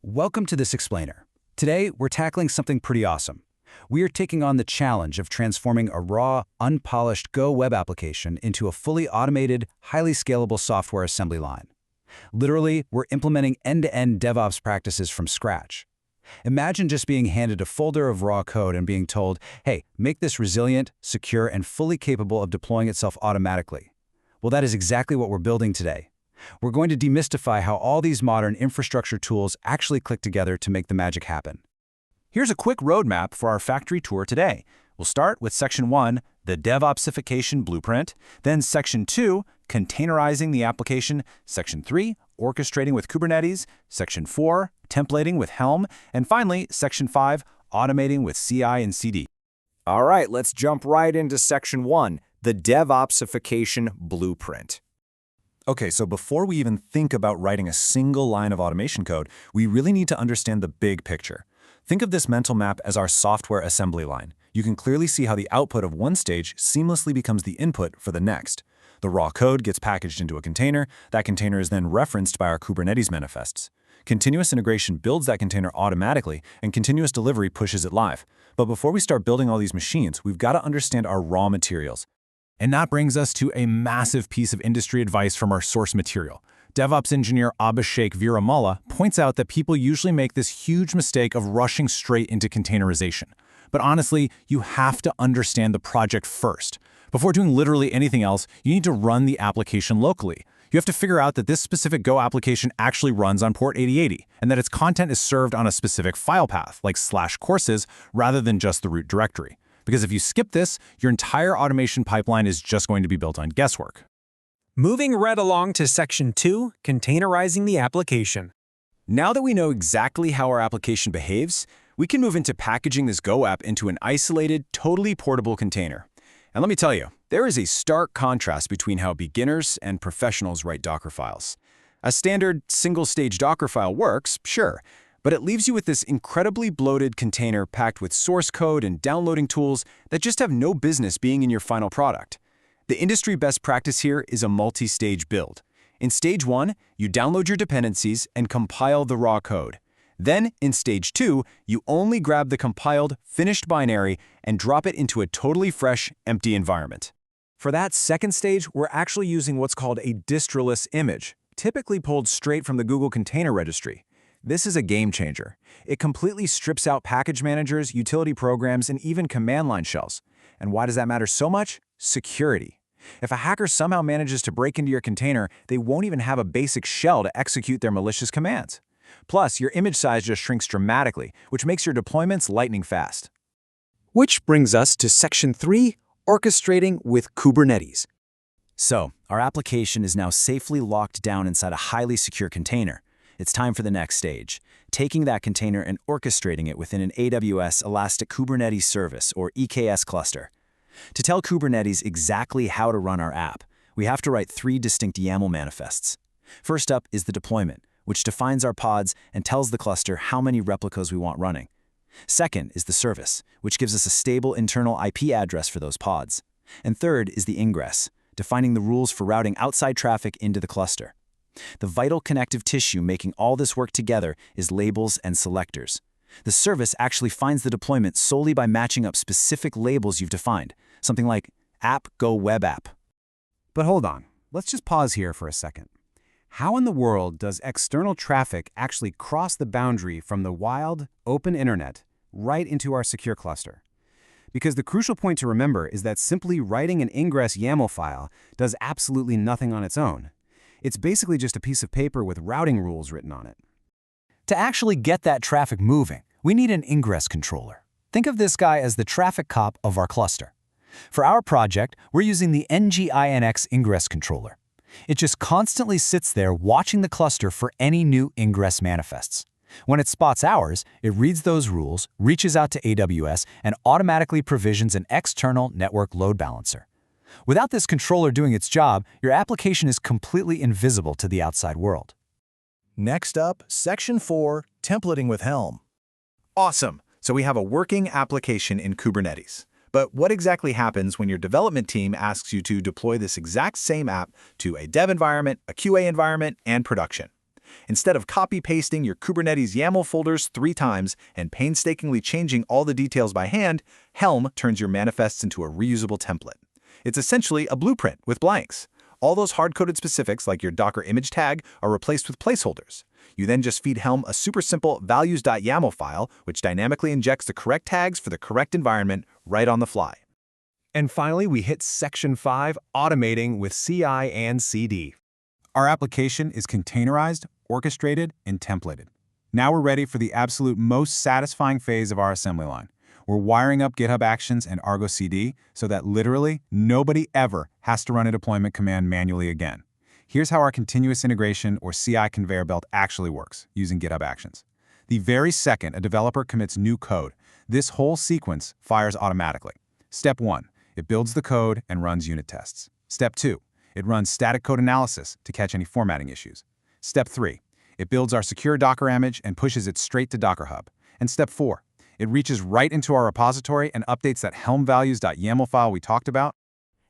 Welcome to this explainer. Today, we're tackling something pretty awesome. We are taking on the challenge of transforming a raw, unpolished Go web application into a fully automated, highly scalable software assembly line. Literally, we're implementing end-to-end DevOps practices from scratch. Imagine just being handed a folder of raw code and being told, hey, make this resilient, secure, and fully capable of deploying itself automatically. Well, that is exactly what we're building today. We're going to demystify how all these modern infrastructure tools actually click together to make the magic happen. Here's a quick roadmap for our factory tour today. We'll start with Section 1, the DevOpsification blueprint, then Section 2, containerizing the application, Section 3, orchestrating with Kubernetes, Section 4, templating with Helm, and finally, Section 5, automating with CI and CD. All right, let's jump right into Section 1, the DevOpsification blueprint. Okay, so before we even think about writing a single line of automation code, we really need to understand the big picture. Think of this mental map as our software assembly line. You can clearly see how the output of one stage seamlessly becomes the input for the next. The raw code gets packaged into a container. That container is then referenced by our Kubernetes manifests. Continuous integration builds that container automatically, and continuous delivery pushes it live. But before we start building all these machines, we've got to understand our raw materials. And that brings us to a massive piece of industry advice from our source material. DevOps engineer Abhishek Veeramallah points out that people usually make this huge mistake of rushing straight into containerization. But honestly, you have to understand the project first. Before doing literally anything else, you need to run the application locally. You have to figure out that this specific Go application actually runs on port 8080, and that its content is served on a specific file path, like /courses, rather than just the root directory. Because if you skip this, your entire automation pipeline is just going to be built on guesswork. Moving right along to Section 2, containerizing the application. Now that we know exactly how our application behaves, we can move into packaging this Go app into an isolated, totally portable container. And let me tell you, there is a stark contrast between how beginners and professionals write Docker files. A standard single-stage Docker file works, sure, but it leaves you with this incredibly bloated container packed with source code and downloading tools that just have no business being in your final product. The industry best practice here is a multi-stage build. In Stage 1, you download your dependencies and compile the raw code. Then, in Stage 2, you only grab the compiled, finished binary and drop it into a totally fresh, empty environment. For that second stage, we're actually using what's called a distroless image, typically pulled straight from the Google Container Registry. This is a game changer. It completely strips out package managers, utility programs, and even command line shells. And why does that matter so much? Security. If a hacker somehow manages to break into your container, they won't even have a basic shell to execute their malicious commands. Plus, your image size just shrinks dramatically, which makes your deployments lightning fast. Which brings us to Section 3, orchestrating with Kubernetes. So, our application is now safely locked down inside a highly secure container. It's time for the next stage, taking that container and orchestrating it within an AWS Elastic Kubernetes Service, or EKS cluster. To tell Kubernetes exactly how to run our app, we have to write 3 distinct YAML manifests. First up is the deployment, which defines our pods and tells the cluster how many replicas we want running. Second is the service, which gives us a stable internal IP address for those pods. And third is the ingress, defining the rules for routing outside traffic into the cluster. The vital connective tissue making all this work together is labels and selectors. The service actually finds the deployment solely by matching up specific labels you've defined, something like app go web app. But hold on, let's just pause here for a second. How in the world does external traffic actually cross the boundary from the wild, open internet right into our secure cluster? Because the crucial point to remember is that simply writing an ingress YAML file does absolutely nothing on its own. It's basically just a piece of paper with routing rules written on it. To actually get that traffic moving, we need an ingress controller. Think of this guy as the traffic cop of our cluster. For our project, we're using the NGINX ingress controller. It just constantly sits there watching the cluster for any new ingress manifests. When it spots ours, it reads those rules, reaches out to AWS, and automatically provisions an external network load balancer. Without this controller doing its job, your application is completely invisible to the outside world. Next up, Section 4, templating with Helm. Awesome! So we have a working application in Kubernetes. But what exactly happens when your development team asks you to deploy this exact same app to a dev environment, a QA environment, and production? Instead of copy-pasting your Kubernetes YAML folders 3 times and painstakingly changing all the details by hand, Helm turns your manifests into a reusable template. It's essentially a blueprint with blanks. All those hard-coded specifics like your Docker image tag are replaced with placeholders. You then just feed Helm a super simple values.yaml file, which dynamically injects the correct tags for the correct environment right on the fly. And finally, we hit Section 5, Automating with CI and CD. Our application is containerized, orchestrated, and templated. Now we're ready for the absolute most satisfying phase of our assembly line. We're wiring up GitHub Actions and Argo CD so that literally nobody ever has to run a deployment command manually again. Here's how our continuous integration or CI conveyor belt actually works using GitHub Actions. The very second a developer commits new code, this whole sequence fires automatically. Step 1, it builds the code and runs unit tests. Step 2, it runs static code analysis to catch any formatting issues. Step 3, it builds our secure Docker image and pushes it straight to Docker Hub. And Step 4, it reaches right into our repository and updates that helmvalues.yaml file we talked about.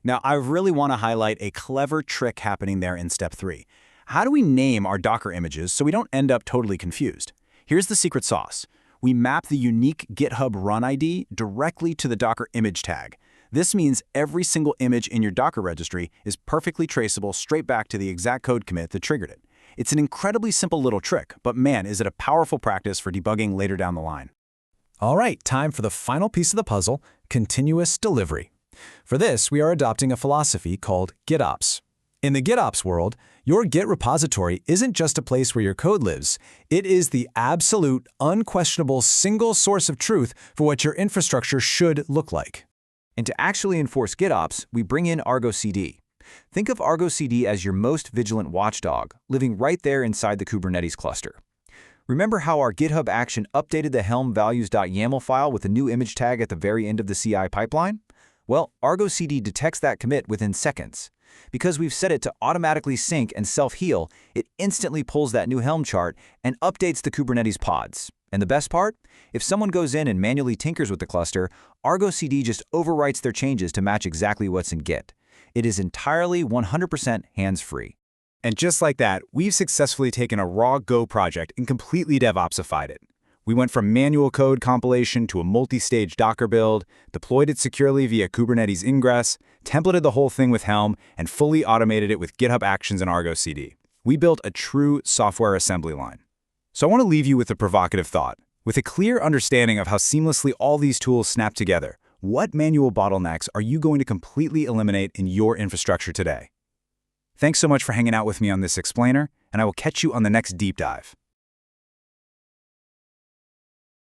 Now, I really want to highlight a clever trick happening there in Step 3. How do we name our Docker images so we don't end up totally confused? Here's the secret sauce. We map the unique GitHub run ID directly to the Docker image tag. This means every single image in your Docker registry is perfectly traceable straight back to the exact code commit that triggered it. It's an incredibly simple little trick, but man, is it a powerful practice for debugging later down the line. All right, time for the final piece of the puzzle, continuous delivery. For this, we are adopting a philosophy called GitOps. In the GitOps world, your Git repository isn't just a place where your code lives. It is the absolute, unquestionable single source of truth for what your infrastructure should look like. And to actually enforce GitOps, we bring in Argo CD. Think of Argo CD as your most vigilant watchdog, living right there inside the Kubernetes cluster. Remember how our GitHub action updated the Helm values.yaml file with a new image tag at the very end of the CI pipeline? Well, Argo CD detects that commit within seconds. Because we've set it to automatically sync and self-heal, it instantly pulls that new Helm chart and updates the Kubernetes pods. And the best part? If someone goes in and manually tinkers with the cluster, Argo CD just overwrites their changes to match exactly what's in Git. It is entirely 100% hands-free. And just like that, we've successfully taken a raw Go project and completely DevOpsified it. We went from manual code compilation to a multi-stage Docker build, deployed it securely via Kubernetes ingress, templated the whole thing with Helm, and fully automated it with GitHub Actions and Argo CD. We built a true software assembly line. So I want to leave you with a provocative thought. With a clear understanding of how seamlessly all these tools snap together, what manual bottlenecks are you going to completely eliminate in your infrastructure today? Thanks so much for hanging out with me on this explainer, and I will catch you on the next deep dive.